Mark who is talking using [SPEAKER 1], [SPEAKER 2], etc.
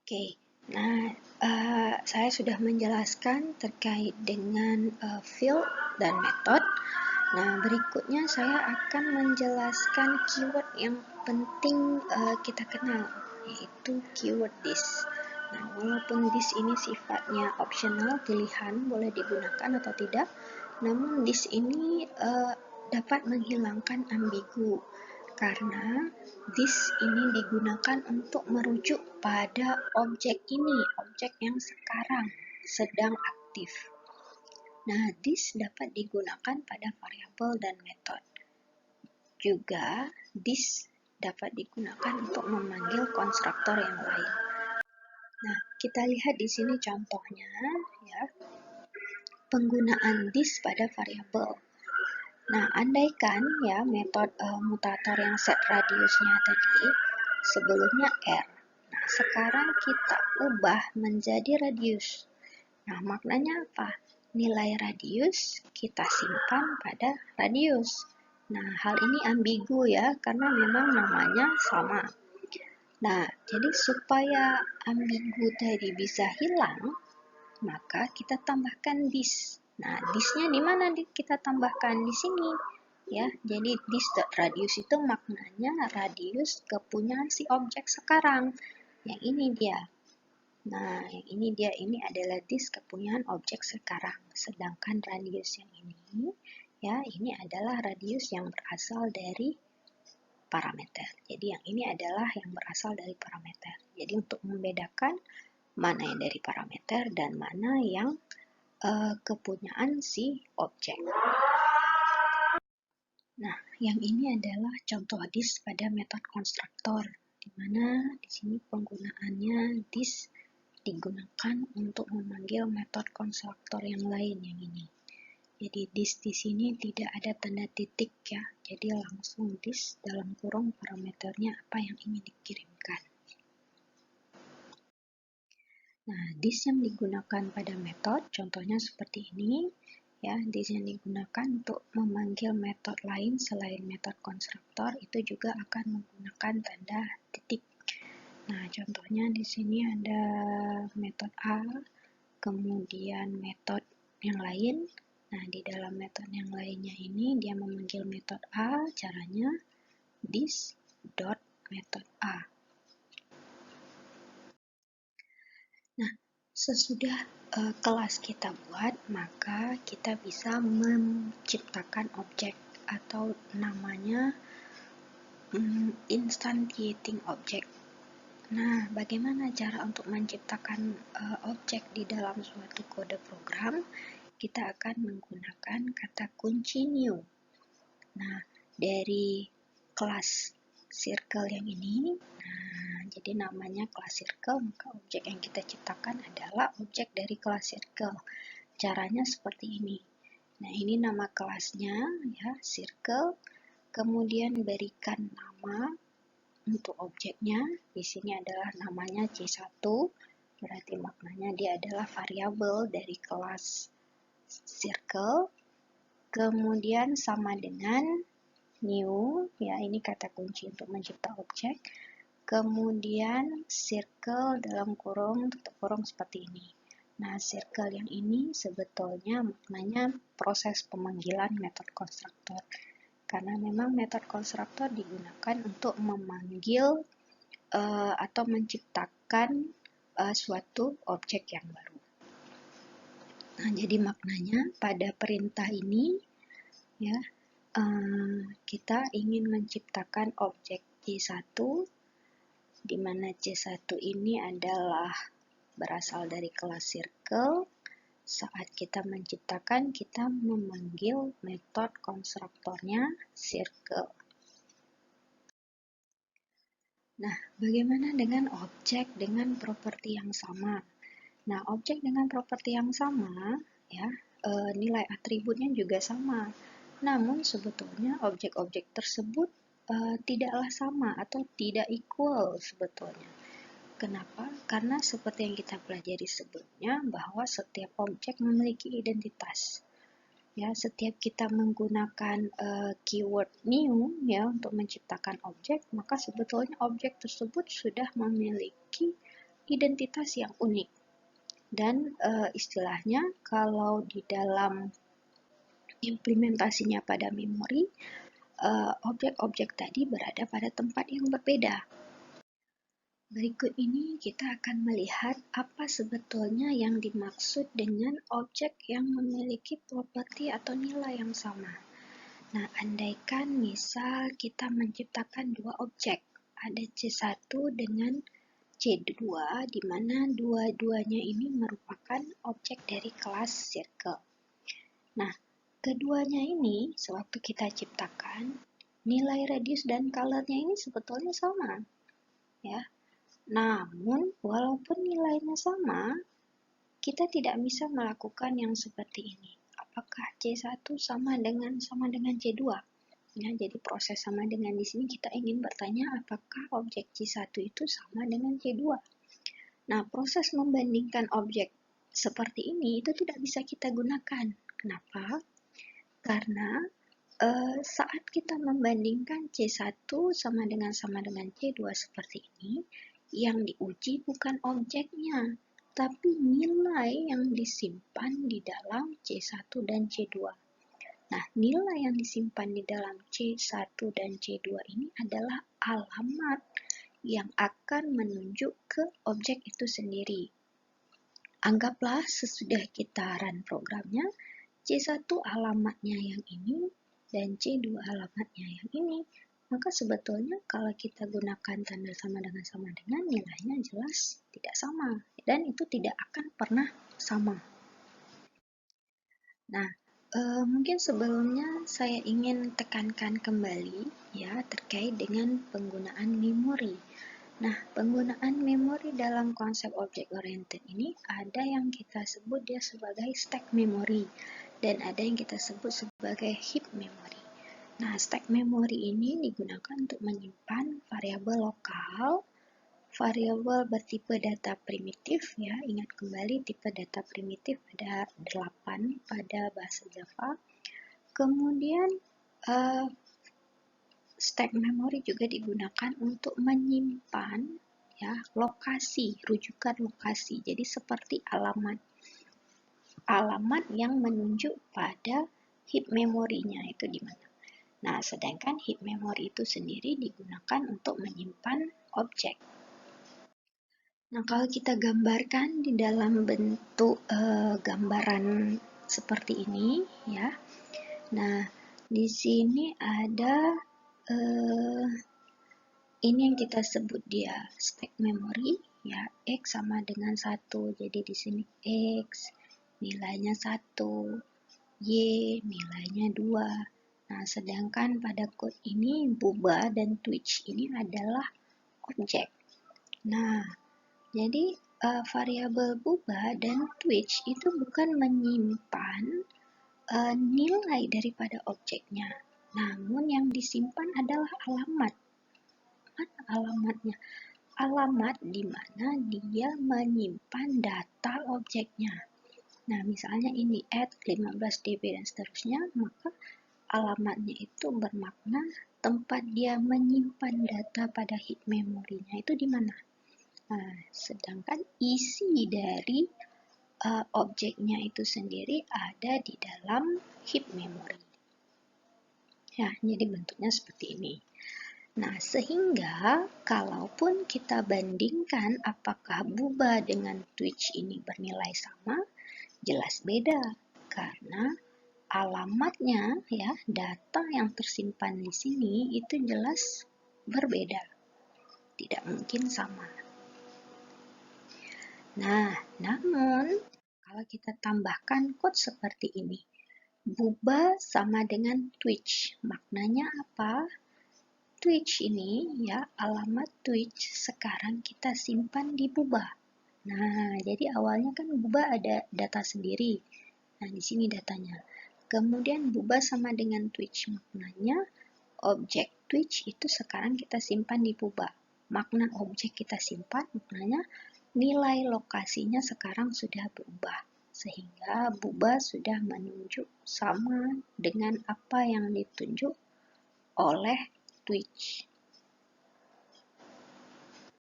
[SPEAKER 1] Oke, nah saya sudah menjelaskan terkait dengan field dan metode. Nah, berikutnya saya akan menjelaskan keyword yang penting kita kenal, yaitu keyword this. Nah, walaupun this ini sifatnya optional, pilihan boleh digunakan atau tidak, namun this ini dapat menghilangkan ambigu karena this ini digunakan untuk merujuk pada objek ini, objek yang sekarang sedang aktif. Nah, this dapat digunakan pada variabel dan metode. Juga, this dapat digunakan untuk memanggil konstruktor yang lain. Nah, kita lihat di sini contohnya, ya, penggunaan this pada variabel. Nah, andaikan ya metode mutator yang set radiusnya tadi sebelumnya R. Nah, sekarang kita ubah menjadi radius. Nah, maknanya apa? Nilai radius kita simpan pada radius. Nah, hal ini ambigu ya, karena memang namanya sama. Nah, jadi supaya ambigu tadi bisa hilang, maka kita tambahkan this. Nah, this-nya di mana kita tambahkan? Di sini. Ya, jadi this.radius itu maknanya radius kepunyaan si objek sekarang. Yang ini dia. Nah, yang ini adalah this kepunyaan objek sekarang. Sedangkan radius yang ini, ya, ini adalah radius yang berasal dari parameter. Jadi yang ini adalah yang berasal dari parameter. Jadi untuk membedakan mana yang dari parameter dan mana yang kepunyaan si objek. Nah, yang ini adalah contoh this pada metode konstruktor, di mana di sini penggunaannya this digunakan untuk memanggil metode konstruktor yang lain yang ini. Jadi this di sini tidak ada tanda titik ya, jadi langsung this dalam kurung parameternya apa yang ingin dikirimkan. Nah, this yang digunakan pada metode, contohnya seperti ini. Ya, this yang digunakan untuk memanggil metode lain selain metode konstruktor itu juga akan menggunakan tanda titik. Nah, contohnya di sini ada metode A, kemudian metode yang lain. Nah, di dalam metode yang lainnya ini dia memanggil metode A, caranya this dot method A. Nah, sesudah kelas kita buat, maka kita bisa menciptakan objek atau namanya instantiating object. Nah, bagaimana cara untuk menciptakan objek di dalam suatu kode program? Kita akan menggunakan kata kunci new. Nah, dari kelas circle yang ini, jadi namanya kelas circle, maka objek yang kita ciptakan adalah objek dari kelas circle. Caranya seperti ini. Nah, ini nama kelasnya ya, circle. Kemudian berikan nama untuk objeknya. Di sini adalah namanya C1. Berarti maknanya dia adalah variabel dari kelas circle. Kemudian sama dengan new, ya ini kata kunci untuk mencipta objek. Kemudian circle dalam kurung, tutup kurung seperti ini. Nah, circle yang ini sebetulnya maknanya proses pemanggilan metode konstruktor. Karena memang metode konstruktor digunakan untuk memanggil atau menciptakan suatu objek yang baru. Nah, jadi maknanya pada perintah ini, ya, kita ingin menciptakan objek C1, di mana C1 ini adalah berasal dari kelas circle. Saat kita menciptakan, kita memanggil metode konstruktornya circle. Nah, bagaimana dengan objek dengan properti yang sama? Nah, objek dengan properti yang sama, ya, nilai atributnya juga sama. Namun sebetulnya objek-objek tersebut tidaklah sama atau tidak equal sebetulnya. Kenapa? Karena seperti yang kita pelajari sebelumnya, bahwa setiap objek memiliki identitas. Ya, setiap kita menggunakan keyword new ya untuk menciptakan objek, maka sebetulnya objek tersebut sudah memiliki identitas yang unik. Dan istilahnya kalau di dalam implementasinya pada memori, objek-objek tadi berada pada tempat yang berbeda. Berikut ini kita akan melihat apa sebetulnya yang dimaksud dengan objek yang memiliki properti atau nilai yang sama. Nah, andaikan misal kita menciptakan dua objek, ada C1 dengan C2, di mana dua-duanya ini merupakan objek dari kelas circle. Nah, keduanya ini sewaktu kita ciptakan, nilai radius dan color-nya ini sebetulnya sama, ya. Namun, walaupun nilainya sama, kita tidak bisa melakukan yang seperti ini. Apakah C1 sama dengan C2? Ya, jadi proses sama dengan di sini kita ingin bertanya apakah objek C1 itu sama dengan C2. Nah, proses membandingkan objek seperti ini itu tidak bisa kita gunakan. Kenapa? Karena saat kita membandingkan C1 sama dengan C2 seperti ini, yang diuji bukan objeknya, tapi nilai yang disimpan di dalam C1 dan C2. Nah, nilai yang disimpan di dalam C1 dan C2 ini adalah alamat yang akan menunjuk ke objek itu sendiri. Anggaplah sesudah kita run programnya, C1 alamatnya yang ini dan C2 alamatnya yang ini. Maka sebetulnya kalau kita gunakan tanda sama dengan nilainya jelas tidak sama. Dan itu tidak akan pernah sama. Nah, mungkin sebelumnya saya ingin tekankan kembali ya terkait dengan penggunaan memori. Nah, penggunaan memori dalam konsep object oriented ini ada yang kita sebut dia sebagai stack memory dan ada yang kita sebut sebagai heap memory. Nah, stack memory ini digunakan untuk menyimpan variabel lokal, variabel bertipe data primitif ya, ingat kembali tipe data primitif ada 8 pada bahasa Java. Kemudian stack memory juga digunakan untuk menyimpan ya lokasi, rujukan lokasi. Jadi seperti alamat yang menunjuk pada heap memorinya itu di mana. Nah, sedangkan heap memory itu sendiri digunakan untuk menyimpan objek. Nah, kalau kita gambarkan di dalam bentuk gambaran seperti ini ya. Nah, di sini ada ini yang kita sebut dia stack memory ya, X sama dengan 1. Jadi di sini X nilainya 1, Y nilainya 2. Nah, sedangkan pada code ini Buba dan Twitch ini adalah objek. Nah, jadi variabel Buba dan Twitch itu bukan menyimpan nilai daripada objeknya, namun yang disimpan adalah alamat. Mana alamatnya? Alamat di mana dia menyimpan data objeknya. Nah, misalnya ini @15db dan seterusnya, maka alamatnya itu bermakna tempat dia menyimpan data pada heap memorinya itu di mana. Nah, sedangkan isi dari objeknya itu sendiri ada di dalam heap memory. Ya, jadi bentuknya seperti ini. Nah, sehingga kalaupun kita bandingkan apakah Buba dengan Twitch ini bernilai sama, jelas beda. Karena alamatnya, ya, data yang tersimpan di sini itu jelas berbeda. Tidak mungkin sama. Nah, namun kalau kita tambahkan code seperti ini, Buba sama dengan Twitch. Maknanya apa? Twitch ini ya, alamat Twitch sekarang kita simpan di Buba. Nah, jadi awalnya kan Buba ada data sendiri. Nah, di sini datanya. Kemudian Buba sama dengan Twitch. Maknanya objek Twitch itu sekarang kita simpan di Buba. Makna objek kita simpan, maknanya nilai lokasinya sekarang sudah berubah. Sehingga Buba sudah menunjuk sama dengan apa yang ditunjuk oleh Twitch.